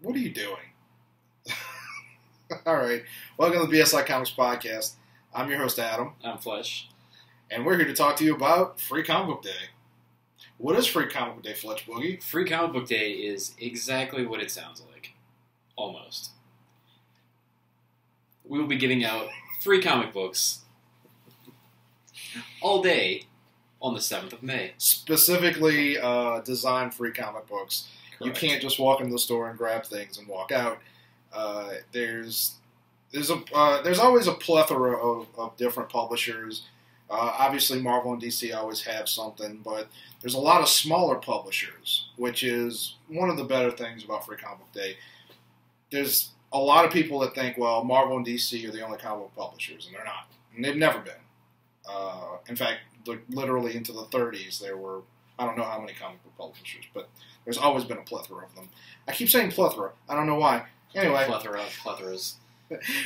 What are you doing? All right. Welcome to the BSI Comics Podcast. I'm your host, Adam. I'm Fletch. And we're here to talk to you about Free Comic Book Day. What is Free Comic Book Day, Fletch Boogie? Free Comic Book Day is exactly what it sounds like. Almost. We will be giving out free comic books all day on the 7th of May. Specifically designed free comic books. Correct. You can't just walk into the store and grab things and walk out. There's always a plethora of different publishers. Obviously, Marvel and DC always have something, but there's a lot of smaller publishers, which is one of the better things about Free Comic Book Day. There's a lot of people that think, well, Marvel and DC are the only comic book publishers, and they're not. And they've never been. In fact, literally into the 30s, there were, I don't know how many comic book publishers, but there's always been a plethora of them. I keep saying plethora. I don't know why. Anyway. Plethoras.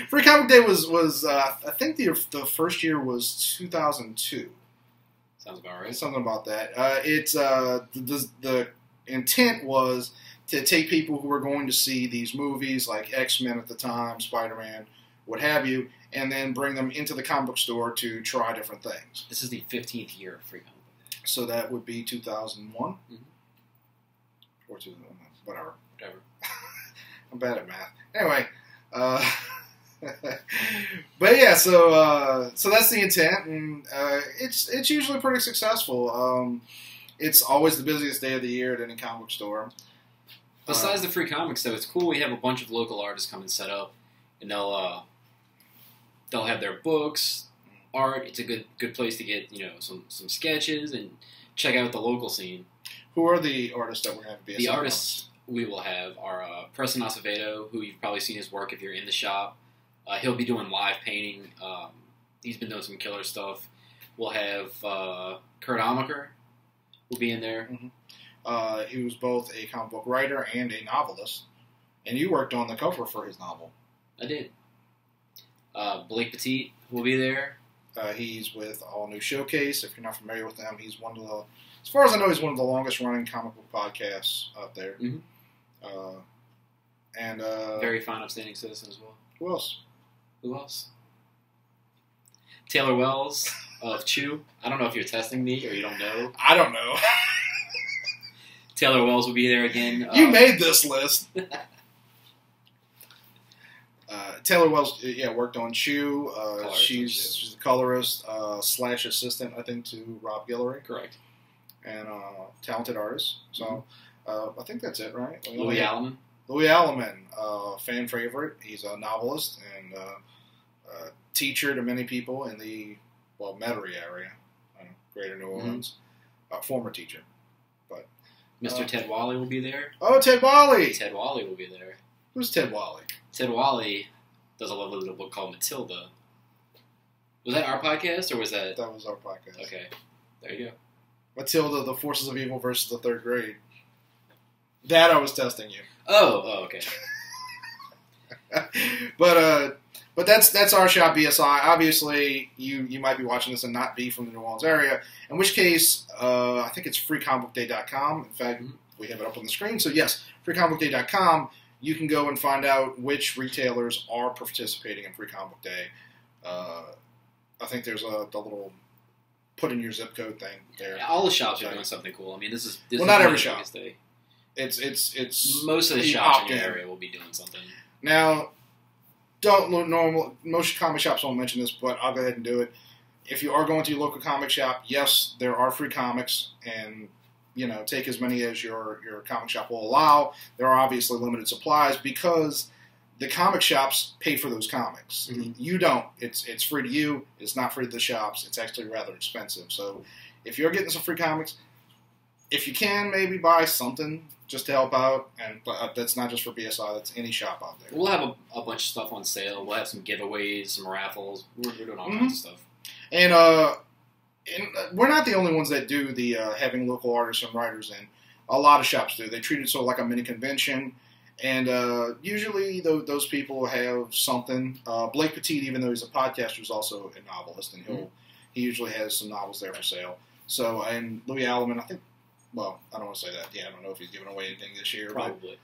Free Comic Day was I think the first year was 2002. Sounds about right. Something about that. The intent was to take people who were going to see these movies like X-Men at the time, Spider-Man, what have you, and then bring them into the comic book store to try different things. This is the 15th year of Free Comic Book Day. So that would be 2001? Mm-hmm. Or 2001, whatever. I'm bad at math. Anyway, but yeah, so that's the intent, and it's usually pretty successful. It's always the busiest day of the year at any comic book store. Besides the free comics, though, it's cool. We have a bunch of local artists come and set up, and they'll have their books, art. It's a good place to get some sketches and check out the local scene. Who are the artists that we're going to be? The artists we will have are Preston Acevedo, who you've probably seen his work if you're in the shop. He'll be doing live painting. He's been doing some killer stuff. We'll have Kurt Amaker, who'll be in there. Mm-hmm. He was both a comic book writer and a novelist, and you worked on the cover for his novel. I did. Blake Petit will be there. He's with All New Showcase. If you're not familiar with them, he's one of the, as far as I know, he's one of the longest running comic book podcasts out there. Mm-hmm. And very fine, upstanding citizen as well. Who else? Who else? Taylor Wells of Chew. I don't know if you're testing me or you don't know. I don't know. Taylor Wells will be there again. You made this list. Taylor Wells, worked on Chew. She's the colorist / assistant, I think, to Rob Guillory. Correct. And talented artist. So I think that's it, right? Louis Alleman. Louis Alleman, fan favorite. He's a novelist and teacher to many people in the Metairie area, Greater New Orleans. Former teacher. But Mr. Ted Wally will be there. Oh, Ted Wally! Ted Wally will be there. Who's Ted Wally? Ted Wally does a lovely little book called Matilda. Was that our podcast, or was that... That was our podcast. Okay. There you go. Matilda, The Forces of Evil versus the Third Grade. That I was testing you. Oh, okay. But that's our shop, BSI. Obviously, you might be watching this and not be from the New Orleans area, in which case, I think it's freecomicbookday.com. In fact, we have it up on the screen. So yes, freecomicbookday.com. You can go and find out which retailers are participating in Free Comic Book Day. I think there's the little put in your zip code thing there. Yeah, all the shops are doing something cool. I mean, this is not every shop. Day. It's most of the shops in your area will be doing something. Now, most comic shops won't mention this, but I'll go ahead and do it. If you are going to your local comic shop, yes, there are free comics, and take as many as your comic shop will allow. There are obviously limited supplies because the comic shops pay for those comics. Mm-hmm. You don't. It's free to you. It's not free to the shops. It's actually rather expensive. So if you're getting some free comics, if you can, maybe buy something just to help out. And that's not just for BSI. That's any shop out there. We'll have a bunch of stuff on sale. We'll have some giveaways, some raffles. We're doing all kinds of stuff. And we're not the only ones that do the having local artists and writers in. A lot of shops do. They treat it sort of like a mini convention. And usually those people have something. Blake Petit, even though he's a podcaster, is also a novelist, and he usually has some novels there for sale. So, and Louis Alleman, I think, well, I don't want to say that. Yeah, I don't know if he's giving away anything this year. Probably.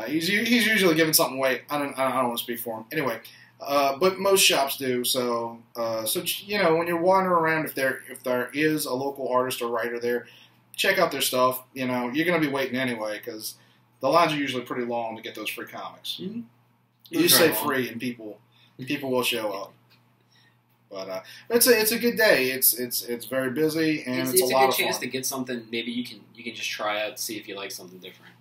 He's usually giving something away. I don't want to speak for him. Anyway, but most shops do. So when you're wandering around, if there is a local artist or writer there, check out their stuff. You're going to be waiting anyway because the lines are usually pretty long to get those free comics. Mm-hmm. You just say free, and people will show up. But it's a good day. It's very busy, and it's a lot of fun. It's a good chance to get something. Maybe you can just try out, see if you like something different.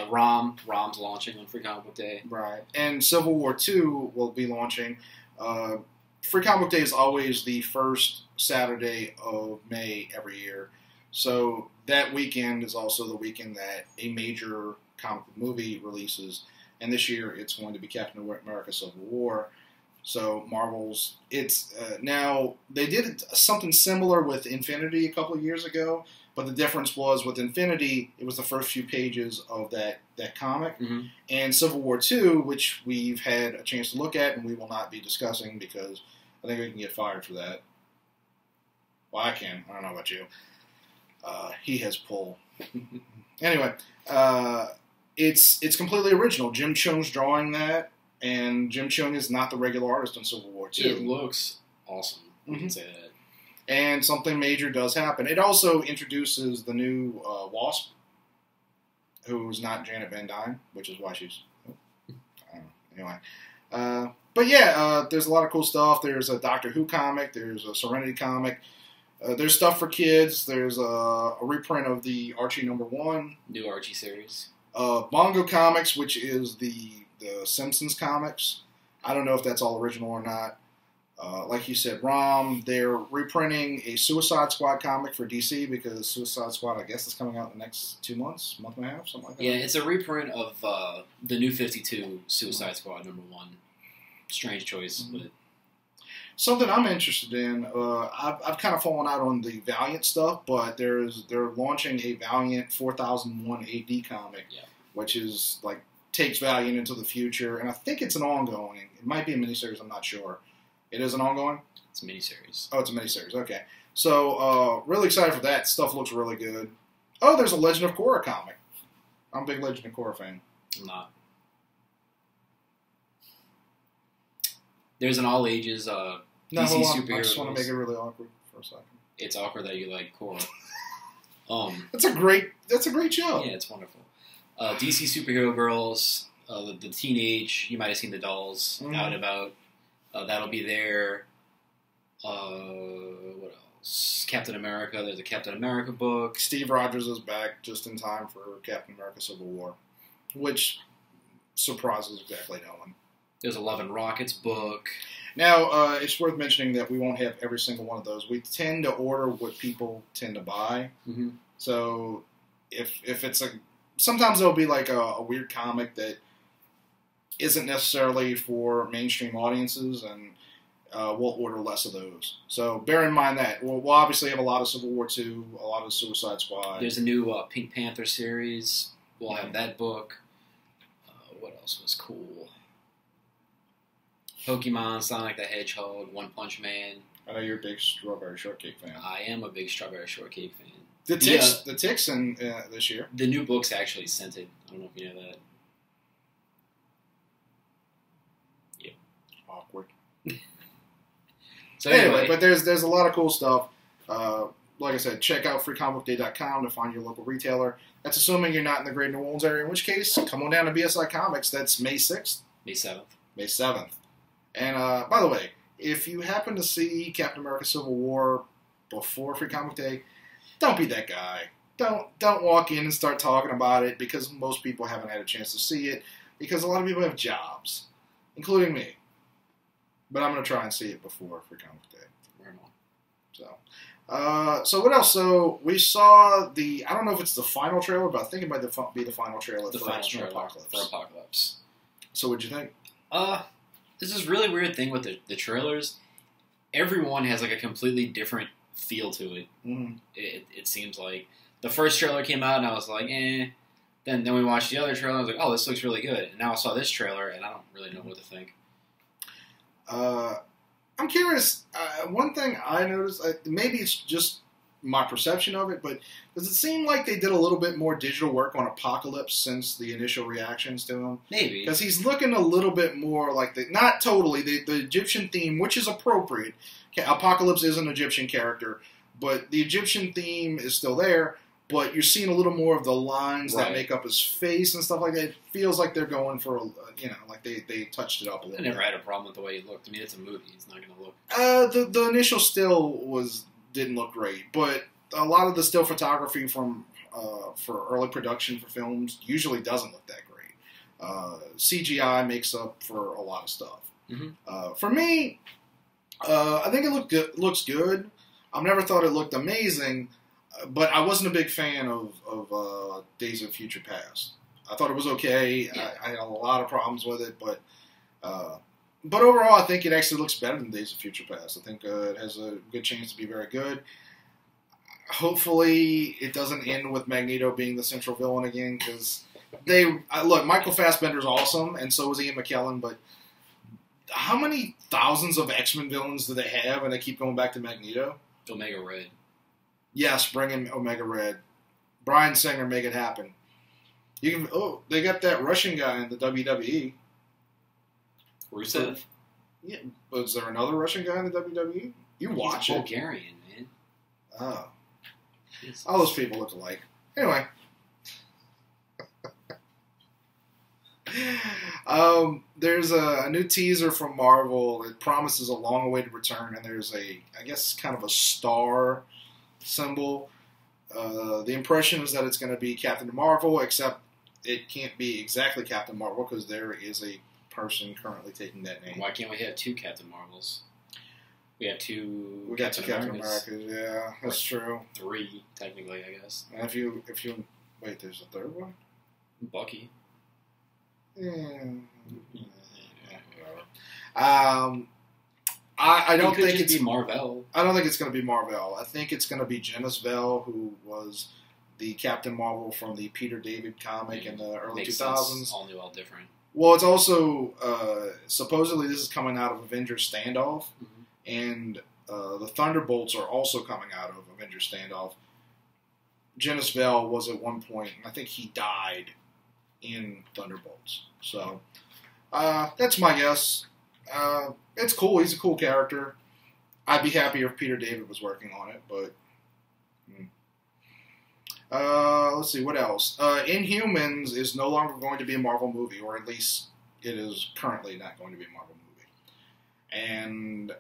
ROM's launching on Free Comic Book Day. Right. And Civil War 2 will be launching. Free Comic Book Day is always the first Saturday of May every year. So that weekend is also the weekend that a major comic book movie releases. And this year it's going to be Captain America Civil War. So Marvel's, now they did something similar with Infinity a couple of years ago. But the difference was with Infinity, it was the first few pages of that comic. Mm-hmm. And Civil War 2, which we've had a chance to look at and we will not be discussing because I think we can get fired for that. Well, I can. I don't know about you. He has pull. Anyway, it's completely original. Jim Cheung's drawing that, and Jim Cheung is not the regular artist on Civil War 2. It looks awesome. You can say that. And something major does happen. It also introduces the new Wasp, who's not Janet Van Dyne, which is why she's... I don't know. Anyway. But yeah, there's a lot of cool stuff. There's a Doctor Who comic. There's a Serenity comic. There's stuff for kids. There's a reprint of the Archie #1. New Archie series. Bongo Comics, which is the Simpsons comics. I don't know if that's all original or not. Like you said, ROM, they're reprinting a Suicide Squad comic for DC because Suicide Squad, I guess, is coming out in the next 2 months, month and a half, something like that. Yeah, it's a reprint of the New 52 Suicide Squad #1. Strange choice, but... Something I'm interested in, I've kind of fallen out on the Valiant stuff, but they're launching a Valiant 4001 AD comic, which is like takes Valiant into the future, and I think it's an ongoing. It might be a miniseries, I'm not sure. It is an ongoing? It's a miniseries. Oh, it's a miniseries, okay. So, really excited for that. Stuff looks really good. Oh, there's a Legend of Korra comic. I'm a big Legend of Korra fan. I'm not. There's an all ages DC superhero. I just want to make it really awkward for a second. It's awkward that you like Korra. That's a great show. Yeah, it's wonderful. DC superhero girls, the teenage. You might have seen the dolls out and about. That'll be there. What else? Captain America. There's a Captain America book. Steve Rogers is back just in time for Captain America Civil War, which surprises exactly no one. There's a Love and Rockets book. Now, it's worth mentioning that we won't have every single one of those. We tend to order what people tend to buy. Mm-hmm. So if it's sometimes there'll be like a weird comic that isn't necessarily for mainstream audiences, and we'll order less of those. So bear in mind that. We'll obviously have a lot of Civil War 2, a lot of Suicide Squad. There's a new Pink Panther series. We'll have that book. What else was cool? Pokemon, Sonic the Hedgehog, One Punch Man. I know you're a big Strawberry Shortcake fan. I am a big Strawberry Shortcake fan. The Ticks in this year. The new book's actually scented. I don't know if you know that. Yeah. Awkward. So anyway, but there's a lot of cool stuff. Like I said, check out freecomicbookday.com to find your local retailer. That's assuming you're not in the Greater New Orleans area, in which case, come on down to BSI Comics. That's May 6th. May 7th. May 7th. And, by the way, if you happen to see Captain America Civil War before Free Comic Day, don't be that guy. Don't walk in and start talking about it because most people haven't had a chance to see it because a lot of people have jobs, including me. But I'm going to try and see it before Free Comic Day. So what else? So we saw I don't know if it's the final trailer, but I think it might be the final trailer for Apocalypse. So what'd you think? This is really weird thing with the trailers. Everyone has like a completely different feel to it. Mm-hmm. It seems like the first trailer came out and I was like, eh. Then we watched the other trailer and I was like, oh, this looks really good. And now I saw this trailer and I don't really know what to think. I'm curious. One thing I noticed, maybe it's just my perception of it, but does it seem like they did a little bit more digital work on Apocalypse since the initial reactions to him? Maybe. Because he's looking a little bit more like not totally, the Egyptian theme, which is appropriate. Apocalypse is an Egyptian character, but the Egyptian theme is still there, but you're seeing a little more of the lines that make up his face and stuff like that. It feels like they're going for, like they touched it up a little bit. I never had a problem with the way he looked. I mean, it's a movie. It's not going to look... The initial still didn't look great, but a lot of the still photography from for early production for films usually doesn't look that great. CGI makes up for a lot of stuff. Mm-hmm. For me, I think it looks good. I've never thought it looked amazing, but I wasn't a big fan of Days of Future Past. I thought it was okay. Yeah. I had a lot of problems with it, but overall, I think it actually looks better than Days of Future Past. I think it has a good chance to be very good. Hopefully, it doesn't end with Magneto being the central villain again, because look, Michael Fassbender's awesome, and so is Ian McKellen, but how many thousands of X-Men villains do they have, and they keep going back to Magneto? Omega Red. Yes, bring in Omega Red. Bryan Singer, make it happen. They got that Russian guy in the WWE. Rusev? Yeah, was there another Russian guy in the WWE? You watch He's it. Bulgarian, man. Oh. All those people look alike. Anyway. There's a new teaser from Marvel. It promises a long-awaited return, and there's I guess, kind of a star symbol. The impression is that it's going to be Captain Marvel, except it can't be exactly Captain Marvel because there is a person currently taking that name. Why can't we have two Captain Marvels? We have two. We got two Captain Americas. Yeah, that's true. Three, technically, I guess. And if you wait, there's a third one. Bucky. Yeah. I don't think it's be Marvel. I don't think it's going to be Marvel. I think it's going to be Janice Vell, who was the Captain Marvel from the Peter David comic in the early 2000s. All new, all different. Well, it's also supposedly this is coming out of Avengers Standoff, and the Thunderbolts are also coming out of Avengers Standoff. Janice Vell was at one point, I think he died in Thunderbolts. So that's my guess. It's cool. He's a cool character. I'd be happier if Peter David was working on it, but let's see, what else? Inhumans is no longer going to be a Marvel movie, or at least it is currently not going to be a Marvel movie. And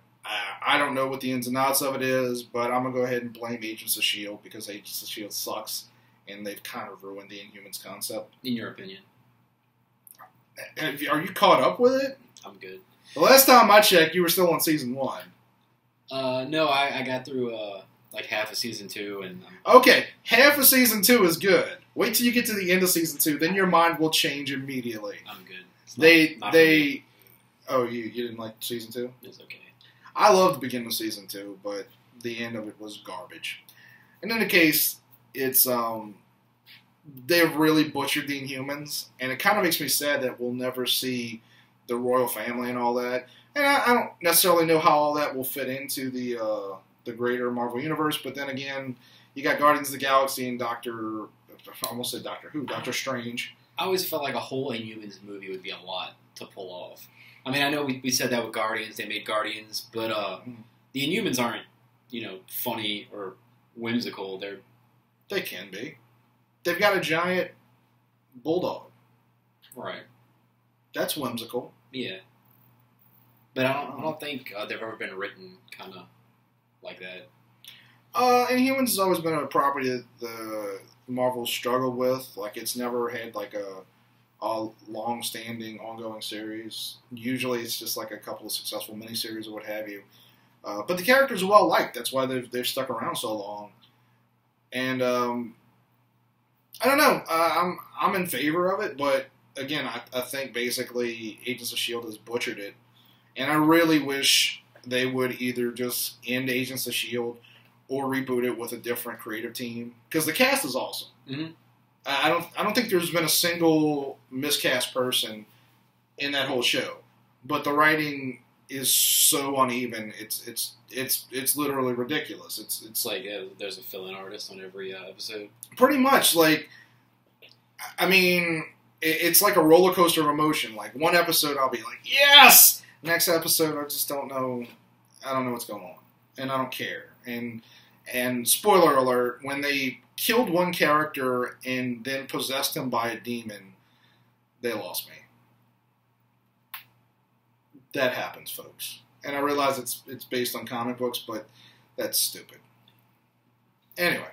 I don't know what the ins and outs of it is, but I'm going to go ahead and blame Agents of S.H.I.E.L.D. because Agents of S.H.I.E.L.D. sucks, and they've kind of ruined the Inhumans concept. In your opinion? Are you caught up with it? I'm good. The last time I checked, you were still on season 1. No, I got through like half of season 2, and okay, half of season 2 is good. Wait till you get to the end of season 2, then your mind will change immediately. I'm good. You didn't like season 2? It's okay. I loved the beginning of season 2, but the end of it was garbage. In any case, it's they've really butchered the Inhumans, and it kind of makes me sad that we'll never see the royal family and all that. And I don't necessarily know how all that will fit into the greater Marvel universe, but then again, you got Guardians of the Galaxy and I almost said Doctor Who, Doctor Strange. I always felt like a whole Inhumans movie would be a lot to pull off. I mean, I know we said that with Guardians, they made Guardians, but the Inhumans aren't, funny or whimsical. They can be. They've got a giant bulldog. Right. That's whimsical. Yeah. But I don't think they've ever been written kind of like that. Inhumans has always been a property that the Marvel struggled with. Like, it's never had like a long-standing, ongoing series. Usually, it's just like a couple of successful miniseries or what have you. But the characters are well liked. That's why they've stuck around so long. And I don't know. I'm in favor of it, but again, I think basically Agents of S.H.I.E.L.D. has butchered it. And I really wish they would either just end Agents of S.H.I.E.L.D. or reboot it with a different creative team. Because the cast is awesome. Mm-hmm. I don't think there's been a single miscast person in that whole show. But the writing is so uneven. It's literally ridiculous. It's like there's a fill-in artist on every episode. Pretty much, like, I mean, it's like a roller coaster of emotion. Like, one episode I'll be like, yes! Next episode I just don't know. I don't know what's going on, and I don't care. And spoiler alert: when they killed one character and then possessed him by a demon, they lost me. That happens, folks. And I realize it's based on comic books, but that's stupid. Anyway,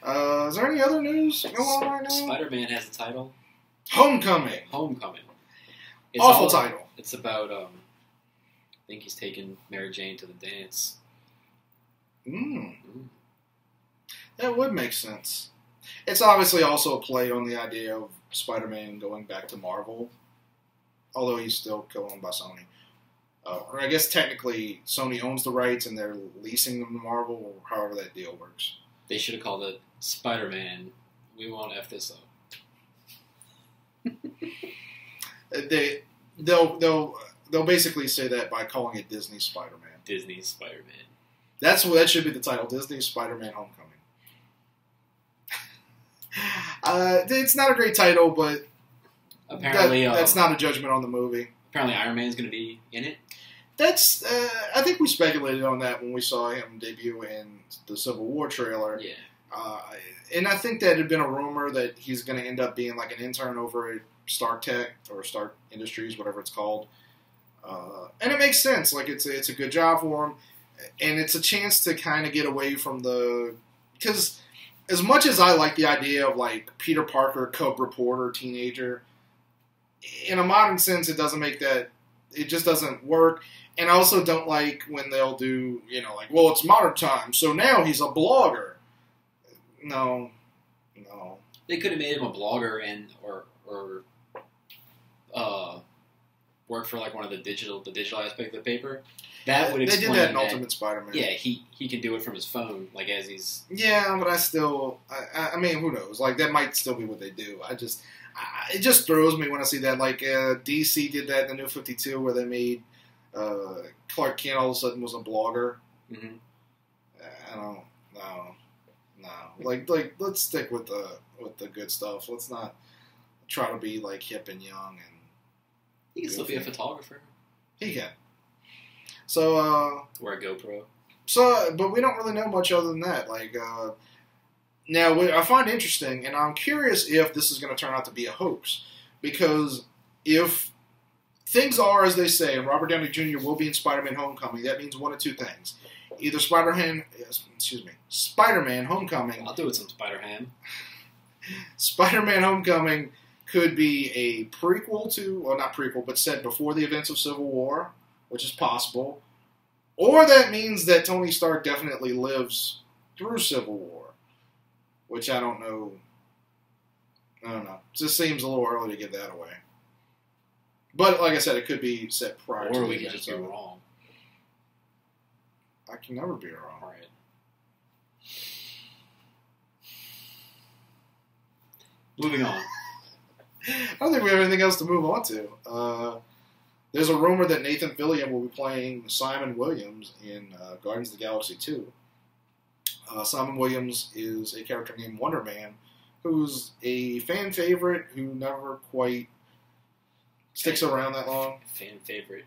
is there any other news going on right now? Spider-Man has a title. Homecoming. It's awful title. It's about, I think he's taking Mary Jane to the dance. That would make sense. It's obviously also a play on the idea of Spider-Man going back to Marvel, although he's still co-owned by Sony. Or I guess technically Sony owns the rights and they're leasing them to Marvel, or however that deal works. They should have called it Spider-Man. We won't F this up. They'll basically say that by calling it Disney Spider-Man. Disney Spider-Man. That should be the title, Disney Spider-Man Homecoming. It's not a great title, but apparently that's not a judgment on the movie. Apparently Iron Man's going to be in it. That's I think we speculated on that when we saw him debut in the Civil War trailer. Yeah. And I think that had been a rumor that he's going to end up being like an intern over at Stark Tech or Stark Industries, whatever it's called. And it makes sense. Like it's a good job for him, and it's a chance to kind of get away from because as much as I like the idea of like Peter Parker, cub reporter, teenager, in a modern sense, it doesn't make that. It just doesn't work. And I also don't like when they'll do, like, well, it's modern times, so now he's a blogger. No. They could have made him a blogger or work for like one of the digital aspect of the paper. That would explain. They did that in Ultimate Spider-Man. Yeah, he can do it from his phone, like as he's. Yeah, but I mean, who knows? Like that might still be what they do. It just throws me when I see that. Like DC did that in the New 52, where they made Clark Kent all of a sudden was a blogger. Mm-hmm. I don't. No. Like let's stick with the good stuff. Let's not try to be like hip and young and. He can still be a photographer. He can. So wear a GoPro. So, but we don't really know much other than that. Like now, what I find interesting, and I'm curious if this is going to turn out to be a hoax, because if things are as they say, and Robert Downey Jr. will be in Spider-Man: Homecoming, that means one of two things: either Spider-Man Homecoming. I'll do it some Spider-Ham. Spider-Man: Homecoming could be a prequel to, well, not prequel, but set before the events of Civil War, which is possible, or that means that Tony Stark definitely lives through Civil War, which I don't know. I don't know. It just seems a little early to give that away. But like I said, it could be set prior to. Or we could just be wrong. I can never be wrong. Right. Moving on. I don't think we have anything else to move on to. There's a rumor that Nathan Fillion will be playing Simon Williams in Guardians of the Galaxy 2. Simon Williams is a character named Wonder Man, who's a fan favorite who never quite sticks around that long. Fan favorite?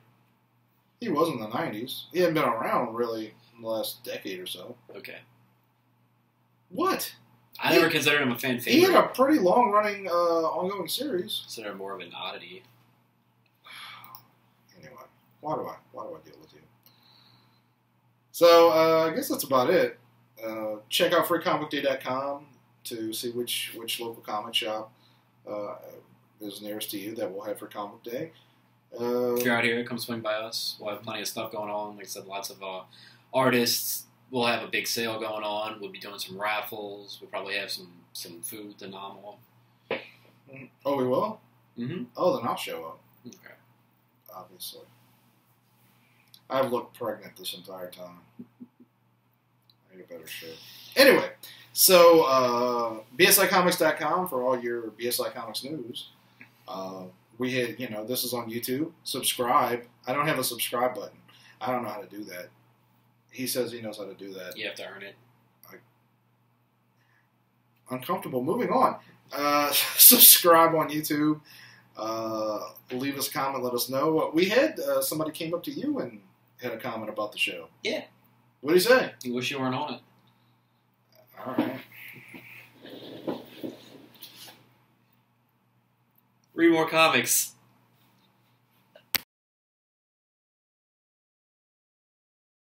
He was in the 90s. He hadn't been around, really, in the last decade or so. Okay. What? I never considered him a fan favorite. He had a pretty long-running, ongoing series. Consider him more of an oddity. Anyway, why do I deal with you? So, I guess that's about it. Check out freecomicday.com to see which local comic shop is nearest to you that will have Free Comic Day. If you're out here, come swing by us. We'll have plenty of stuff going on. Like I said, lots of artists. We'll have a big sale going on. We'll be doing some raffles. We'll probably have some food to nom on. Oh, we will? Mm-hmm. Oh, then I'll show up. Okay. Obviously. I've looked pregnant this entire time. I need a better shirt. Anyway, so BSIcomics.com for all your BSI Comics news. we hit, this is on YouTube. Subscribe. I don't have a subscribe button. I don't know how to do that. He says he knows how to do that. You have to earn it. Uncomfortable. Moving on. Subscribe on YouTube. Leave us a comment. Let us know. We had somebody came up to you and had a comment about the show. Yeah. What did he say? You wish you weren't on it. All right. Read more comics.